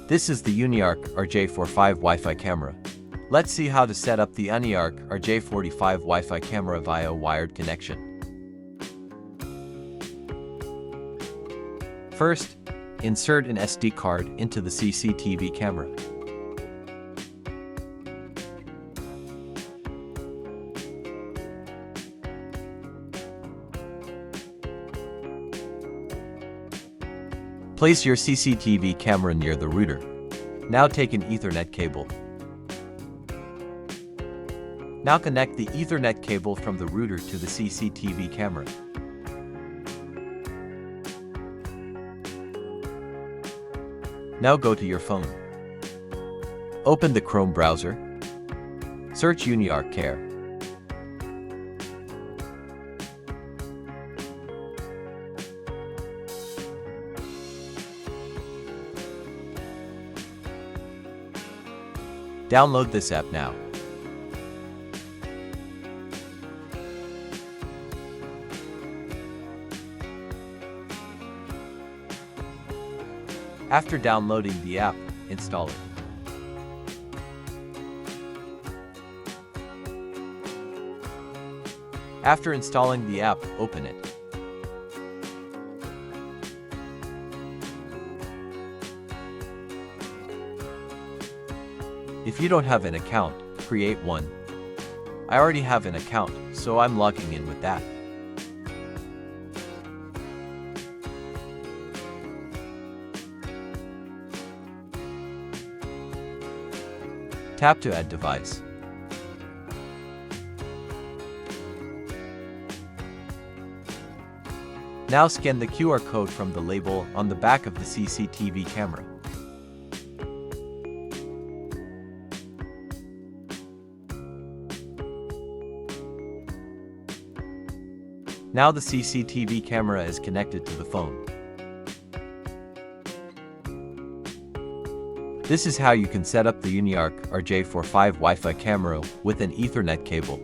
This is the Uniarch RJ45 Wi-Fi camera. Let's see how to set up the Uniarch RJ45 Wi-Fi camera via wired connection. First, insert an SD card into the CCTV camera. Place your CCTV camera near the router. Now take an Ethernet cable. Now connect the Ethernet cable from the router to the CCTV camera. Now go to your phone. Open the Chrome browser. Search Uniarch Care. Download this app now. After downloading the app, install it. After installing the app, open it. If you don't have an account, create one. I already have an account, so I'm logging in with that. Tap to add device. Now scan the QR code from the label on the back of the CCTV camera. Now the CCTV camera is connected to the phone. This is how you can set up the Uniarch RJ45 Wi-Fi camera with an Ethernet cable.